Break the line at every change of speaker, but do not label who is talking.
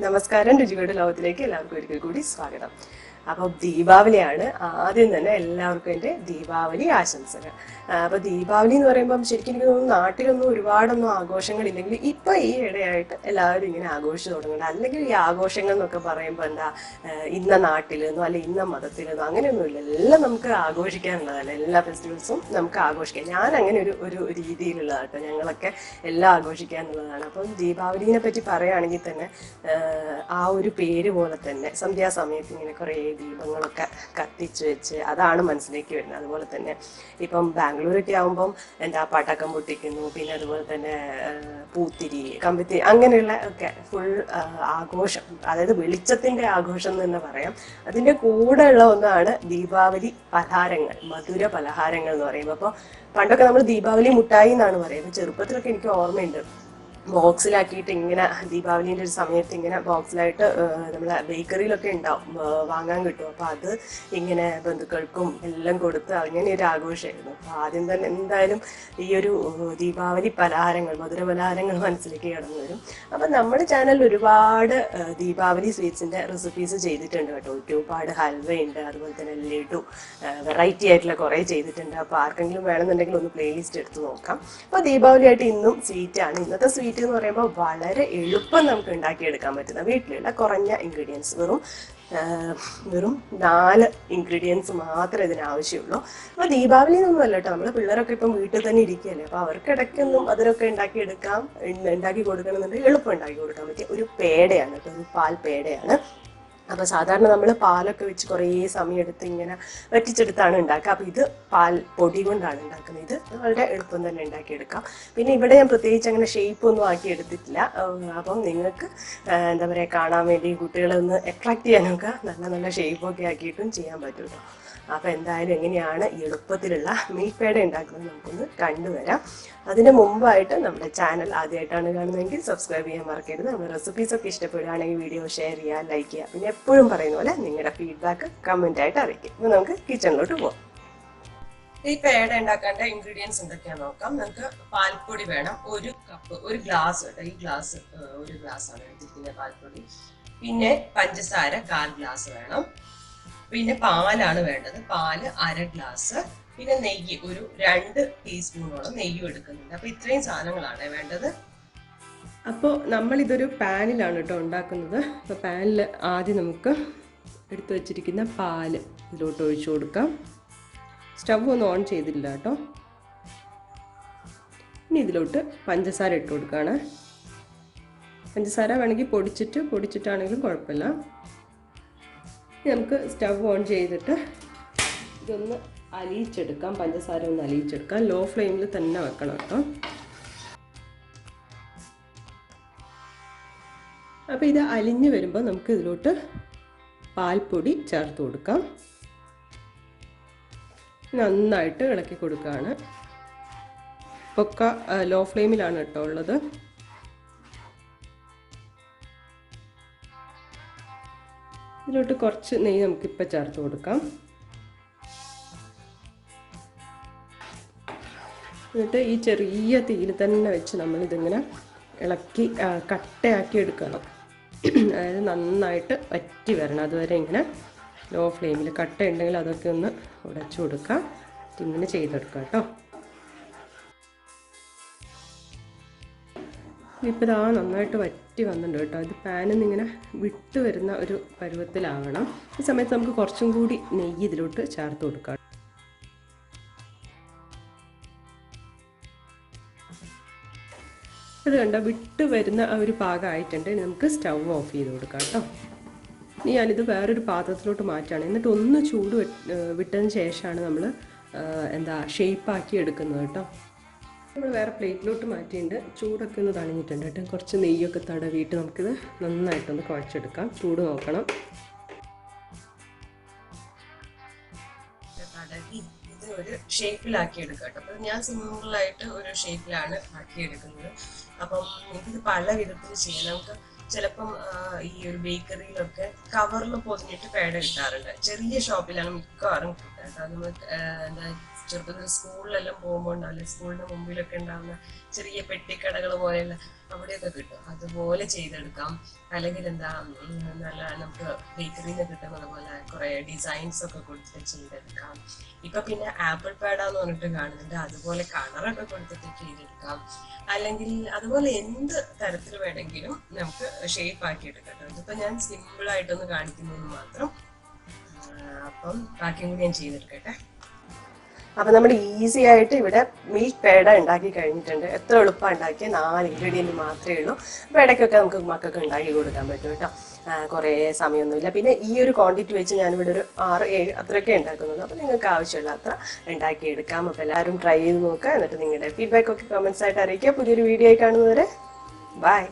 നമസ്കാരം, രുചികളുടെ ലോകത്തിലേക്ക് എല്ലാവർക്കും ഒരിക്കൽ കൂടി സ്വാഗതം. അപ്പോൾ ദീപാവലിയാണ്. ആദ്യം തന്നെ എല്ലാവർക്കും എൻ്റെ ദീപാവലി ആശംസകൾ. അപ്പോൾ ദീപാവലി എന്ന് പറയുമ്പം ശരിക്കും എനിക്ക് തോന്നുന്നു നാട്ടിലൊന്നും ഒരുപാടൊന്നും ആഘോഷങ്ങളില്ലെങ്കിൽ ഇപ്പം ഈ ഇടയായിട്ട് എല്ലാവരും ഇങ്ങനെ ആഘോഷിച്ച് തുടങ്ങുന്നുണ്ട്. അല്ലെങ്കിൽ ഈ ആഘോഷങ്ങൾ എന്നൊക്കെ പറയുമ്പോൾ എന്താ ഇന്ന നാട്ടിലെന്നോ അല്ലെങ്കിൽ ഇന്ന മതത്തിലെന്നോ അങ്ങനെയൊന്നുമില്ല. എല്ലാം നമുക്ക് ആഘോഷിക്കാനുള്ളതല്ല. എല്ലാ ഫെസ്റ്റിവൽസും നമുക്ക് ആഘോഷിക്കാം. ഞാൻ അങ്ങനെ ഒരു രീതിയിലുള്ളതാട്ടോ. ഞങ്ങളൊക്കെ എല്ലാം ആഘോഷിക്കാനുള്ളതാണ്. അപ്പം ദീപാവലിനെ പറ്റി പറയുകയാണെങ്കിൽ തന്നെ ആ ഒരു പേര് പോലെ തന്നെ സന്ധ്യാസമയത്ത് ഇങ്ങനെ കുറേ ദീപങ്ങളൊക്കെ കത്തിച്ച് വെച്ച് അതാണ് മനസ്സിലേക്ക് വരുന്നത്. അതുപോലെ തന്നെ ഇപ്പം ബാംഗ്ലൂരൊക്കെ ആകുമ്പം എന്താ പടക്കം പൊട്ടിക്കുന്നു, പിന്നെ അതുപോലെ തന്നെ പൂത്തിരി, കമ്പിത്തിരി, അങ്ങനെയുള്ള ഒക്കെ ഫുൾ ആഘോഷം, അതായത് വെളിച്ചത്തിൻ്റെ ആഘോഷം എന്ന് തന്നെ പറയാം. അതിൻ്റെ കൂടെ ഉള്ള ഒന്നാണ് ദീപാവലി പലഹാരങ്ങൾ, മധുര പലഹാരങ്ങൾ എന്ന് പറയുമ്പോൾ. അപ്പോൾ പണ്ടൊക്കെ നമ്മൾ ദീപാവലി മുട്ടായി എന്നാണ് പറയുന്നത്. ചെറുപ്പത്തിലൊക്കെ എനിക്ക് ഓർമ്മയുണ്ട്, ബോക്സിലാക്കിയിട്ട് ഇങ്ങനെ ദീപാവലിൻ്റെ ഒരു സമയത്ത് ഇങ്ങനെ ബോക്സിലായിട്ട് നമ്മളെ ബേക്കറിയിലൊക്കെ ഉണ്ടാവും, വാങ്ങാൻ കിട്ടും. അപ്പോൾ അത് ഇങ്ങനെ ബന്ധുക്കൾക്കും എല്ലാം കൊടുത്ത് അങ്ങനെ ഒരു ആഘോഷമായിരുന്നു. അപ്പോൾ ആദ്യം തന്നെ എന്തായാലും ഈ ഒരു ദീപാവലി പലഹാരങ്ങൾ, മധുര പലഹാരങ്ങൾ മനസ്സിലേക്ക് കടന്നു വരും. അപ്പം നമ്മുടെ ചാനലിൽ ഒരുപാട് ദീപാവലി സ്വീറ്റ്സിൻ്റെ റെസിപ്പീസ് ചെയ്തിട്ടുണ്ട് കേട്ടോ. ഒരുപാട് ഹൽവയുണ്ട്, അതുപോലെ തന്നെ ലഡു, വെറൈറ്റി ആയിട്ടുള്ള കുറേ ചെയ്തിട്ടുണ്ട്. അപ്പോൾ ആർക്കെങ്കിലും വേണമെന്നുണ്ടെങ്കിൽ ഒന്ന് പ്ലേലിസ്റ്റ് എടുത്ത് നോക്കാം. അപ്പോൾ ദീപാവലിയായിട്ട് ഇന്നും സ്വീറ്റാണ്. ഇന്നത്തെ സ്വീറ്റ് എന്ന് പറയുമ്പോൾ വളരെ എളുപ്പം നമുക്ക് ഉണ്ടാക്കിയെടുക്കാൻ പറ്റുന്ന വീട്ടിലുള്ള കുറഞ്ഞ ഇൻഗ്രീഡിയൻസ്, വെറും 4 ഇൻഗ്രീഡിയൻസ് മാത്രമേ ഇതിന് ആവശ്യമുള്ളൂ. അപ്പോൾ ദീപാവലി എന്നൊന്നും അല്ല കേട്ടോ, നമ്മൾ പിള്ളേരൊക്കെ ഇപ്പം വീട്ടിൽ തന്നെ ഇരിക്കുകയല്ലേ. അപ്പോൾ അവർക്ക് ഇടയ്ക്കൊന്നും അതിലൊക്കെ ഉണ്ടാക്കി കൊടുക്കണമെന്നുണ്ടെങ്കിൽ എളുപ്പം ഉണ്ടാക്കി കൊടുക്കാൻ പറ്റിയ ഒരു പേടയാണ് കേട്ടോ, ഒരു പാൽ പേടയാണ്. അപ്പോൾ സാധാരണ നമ്മൾ പാലൊക്കെ വെച്ച് കുറേ സമയം എടുത്ത് ഇങ്ങനെ വറ്റിച്ചെടുത്താണ് ഉണ്ടാക്കുക. അപ്പോൾ ഇത് പാൽ പൊടി കൊണ്ടാണ് ഉണ്ടാക്കുന്നത്. ഇത് വളരെ എളുപ്പം തന്നെ ഉണ്ടാക്കിയെടുക്കാം. പിന്നെ ഇവിടെ ഞാൻ പ്രത്യേകിച്ച് അങ്ങനെ ഷേപ്പൊന്നും ആക്കി എടുത്തിട്ടില്ല. അപ്പം നിങ്ങൾക്ക് എന്താ പറയുക, കാണാൻ വേണ്ടി കുട്ടികളെ ഒന്ന് അട്രാക്ട് ചെയ്യാനൊക്കെ നല്ല നല്ല ഷേപ്പൊക്കെ ആക്കിയിട്ടും ചെയ്യാൻ പറ്റും കേട്ടോ. അപ്പോൾ എന്തായാലും എങ്ങനെയാണ് ഈ എളുപ്പത്തിലുള്ള മിൽക്ക് പേട ഉണ്ടാക്കുന്നത് നമുക്കൊന്ന് കണ്ടുവരാം. അതിന് മുമ്പായിട്ട് നമ്മുടെ ചാനൽ ആദ്യമായിട്ടാണ് കാണുന്നതെങ്കിൽ സബ്സ്ക്രൈബ് ചെയ്യാൻ മറക്കരുത്. നമ്മുടെ റെസിപ്പീസൊക്കെ ഇഷ്ടപ്പെടുകയാണെങ്കിൽ വീഡിയോ ഷെയർ ചെയ്യുക, ലൈക്ക് ചെയ്യുക. പിന്നെ എപ്പോഴും പറയുന്ന പോലെ നിങ്ങളുടെ ഫീഡ്ബാക്ക് കമൻറ്റായിട്ട് അറിയിക്കും. അപ്പോൾ നമുക്ക് കിച്ചണിലോട്ട് പോകാം. ഈ പേട ഉണ്ടാക്കേണ്ട ഇൻഗ്രീഡിയൻസ് എന്തൊക്കെയാണെന്ന് നോക്കാം. നമുക്ക് പാൽപ്പൊടി വേണം, 1 കപ്പ്, 1 ഗ്ലാസ് കേട്ടോ. ഈ ഗ്ലാസ് 1 ഗ്ലാസ്സാണ് എടുത്തിരിക്കുന്നത് പാൽപ്പൊടി. പിന്നെ പഞ്ചസാര 1/4 ഗ്ലാസ് വേണം. പിന്നെ പാലാണ് വേണ്ടത്, പാല് 1/2 ഗ്ലാസ്. പിന്നെ നെയ്യ് ഒരു 2 ടീസ്പൂണോളം നെയ്യും എടുക്കുന്നുണ്ട്. അപ്പോൾ ഇത്രയും സാധനങ്ങളാണ് വേണ്ടത്. അപ്പോൾ നമ്മളിതൊരു പാനിലാണ് കേട്ടോ ഉണ്ടാക്കുന്നത്. അപ്പോൾ പാനിൽ ആദ്യം നമുക്ക് എടുത്തു വച്ചിരിക്കുന്ന പാല് ഇതിലോട്ട് ഒഴിച്ചു കൊടുക്കാം. സ്റ്റവ് ഒന്നും ഓൺ ചെയ്തില്ല കേട്ടോ. ഇനി ഇതിലോട്ട് പഞ്ചസാര ഇട്ട് കൊടുക്കുകയാണ്. പഞ്ചസാര വേണമെങ്കിൽ പൊടിച്ചിട്ടാണെങ്കിലും കുഴപ്പമില്ല. നമുക്ക് സ്റ്റവ് ഓൺ ചെയ്തിട്ട് ഇതൊന്ന് അലിയിച്ചെടുക്കാം. പഞ്ചസാര ഒന്ന് അലിയിച്ചെടുക്കാം. ലോ ഫ്ലെയിമിൽ തന്നെ വെക്കണം കേട്ടോ. അപ്പോൾ ഇത് അലിഞ്ഞ് വരുമ്പോൾ നമുക്ക് ഇതിലോട്ട് പാൽപ്പൊടി ചേർത്ത് കൊടുക്കാം. നന്നായിട്ട് ഇളക്കി കൊടുക്കുകയാണ്. ഒക്കെ ലോ ഫ്ലെയിമിലാണ് കേട്ടോ ഉള്ളത്. ഇതിലോട്ട് കുറച്ച് നെയ്യ് നമുക്കിപ്പോൾ ചേർത്ത് കൊടുക്കാം. എന്നിട്ട് ഈ ചെറിയ തീയിൽ തന്നെ വെച്ച് നമ്മളിതിങ്ങനെ ഇളക്കി കട്ടയാക്കി എടുക്കണം. അതായത് നന്നായിട്ട് വറ്റി വരണം. അതുവരെ ഇങ്ങനെ ലോ ഫ്ലെയിമിൽ. കട്ട ഉണ്ടെങ്കിൽ അതൊക്കെ ഒന്ന് ഉടച്ചു കൊടുക്കാം. ഇങ്ങനെ ചെയ്തെടുക്കാം കേട്ടോ. ഇപ്പോൾ ഇതാ നന്നായിട്ട് വറ്റി വന്നിട്ടുണ്ട് കേട്ടോ. ഇത് പാനിൽ നിന്ന് ഇങ്ങനെ വിട്ട് വരുന്ന ഒരു പരുവത്തിലാവണം. ഈ സമയത്ത് നമുക്ക് കുറച്ചും കൂടി നെയ്യ് ഇതിലോട്ട് ചേർത്ത് കൊടുക്കാം. അത് കണ്ടോ, വിട്ട് വരുന്ന ആ ഒരു പാകമായിട്ടുണ്ട്. ഇനി നമുക്ക് സ്റ്റവ് ഓഫ് ചെയ്ത് കൊടുക്കാം കേട്ടോ. ഇനി ഞാനിത് വേറൊരു പാത്രത്തിലോട്ട് മാറ്റുകയാണ്. എന്നിട്ട് ഒന്ന് ചൂട് വിട്ടതിന് ശേഷമാണ് നമ്മൾ ഷേപ്പാക്കി എടുക്കുന്നത് കേട്ടോ. നമ്മൾ വേറെ പ്ലേറ്റിലോട്ട് മാറ്റിയിട്ടുണ്ട്. ചൂടൊക്കെ ഒന്ന് തണിഞ്ഞിട്ടുണ്ട് കേട്ടോ. കുറച്ച് നെയ്യൊക്കെ തടവിയിട്ട് നമുക്കിത് നന്നായിട്ടൊന്ന് കുഴച്ചെടുക്കാം. ചൂട് നോക്കണം. തടവി ഇത് ഒരു ഷേപ്പിലാക്കി എടുക്കാം കേട്ടോ. അപ്പം ഞാൻ സിമ്പിളായിട്ട് ഒരു ഷേപ്പിലാണ് ആക്കിയെടുക്കുന്നത്. അപ്പം ഇത് പല വിധത്തിൽ ചെയ്യാം. നമുക്ക് ചിലപ്പം ഈ ഒരു ബേക്കറിയിലൊക്കെ കവറിൽ പൊതിഞ്ഞിട്ട് പേട കിട്ടാറുണ്ട്. ചെറിയ ഷോപ്പിലാണ് മിക്കവാറും കിട്ടുക. അത് നമ്മൾ ചെറുപ്പത്തിൽ സ്കൂളിലെല്ലാം പോകുമ്പോൾ ഉണ്ടാവില്ലേ, സ്കൂളിന്റെ മുമ്പിലൊക്കെ ഉണ്ടാവുന്ന ചെറിയ പെട്ടിക്കടകൾ പോലെയുള്ള അവിടെയൊക്കെ കിട്ടും. അതുപോലെ ചെയ്തെടുക്കാം. അല്ലെങ്കിൽ എന്താ നല്ല നമുക്ക് ബേക്കറിയിൽ നിന്ന് കിട്ടുന്നത് പോലെ കുറെ ഡിസൈൻസ് ഒക്കെ കൊടുത്തിട്ട് ചെയ്തെടുക്കാം. ഇപ്പൊ പിന്നെ ആപ്പിൾ പേട എന്ന് പറഞ്ഞിട്ട് കാണുന്നുണ്ട്, അതുപോലെ കളറൊക്കെ കൊടുത്തിട്ട് ചെയ്തെടുക്കാം. അല്ലെങ്കിൽ അതുപോലെ എന്ത് തരത്തിൽ വേണമെങ്കിലും നമുക്ക് ഷേപ്പ് ആക്കി എടുക്കാം. ഇതിപ്പോ ഞാൻ സിമ്പിൾ ആയിട്ടൊന്ന് കാണിക്കുന്നത് മാത്രം. അപ്പം ബാക്കിയും കൂടി ഞാൻ ചെയ്തെടുക്കട്ടെ. അപ്പൊ നമ്മൾ ഈസി ആയിട്ട് ഇവിടെ മിൽക്ക് പേട ഉണ്ടാക്കി കഴിഞ്ഞിട്ടുണ്ട്. എത്ര എളുപ്പം ഉണ്ടാക്കിയ 4 ഇൻഗ്രീഡിയൻറ്റ് മാത്രമേ ഉള്ളൂ. അപ്പോൾ ഇടയ്ക്കൊക്കെ നമുക്ക് മക്കൾക്ക് ഉണ്ടാക്കി കൊടുക്കാൻ പറ്റും കേട്ടോ. കുറേ സമയമൊന്നുമില്ല. പിന്നെ ഈ ഒരു ക്വാണ്ടിറ്റി വെച്ച് ഞാനിവിടെ ഒരു 6-7 അത്രയൊക്കെ ഉണ്ടാക്കുന്നുള്ളൂ. അപ്പോൾ നിങ്ങൾക്ക് ആവശ്യമുള്ള അത്ര ഉണ്ടാക്കിയെടുക്കാം. അപ്പോൾ എല്ലാവരും ട്രൈ ചെയ്ത് നോക്കുക. എന്നിട്ട് നിങ്ങളുടെ ഫീഡ്ബാക്ക് ഒക്കെ കമൻസ് ആയിട്ട് അറിയിക്കുക. പുതിയൊരു വീഡിയോ ആയി കാണുന്നവരെ ബൈ.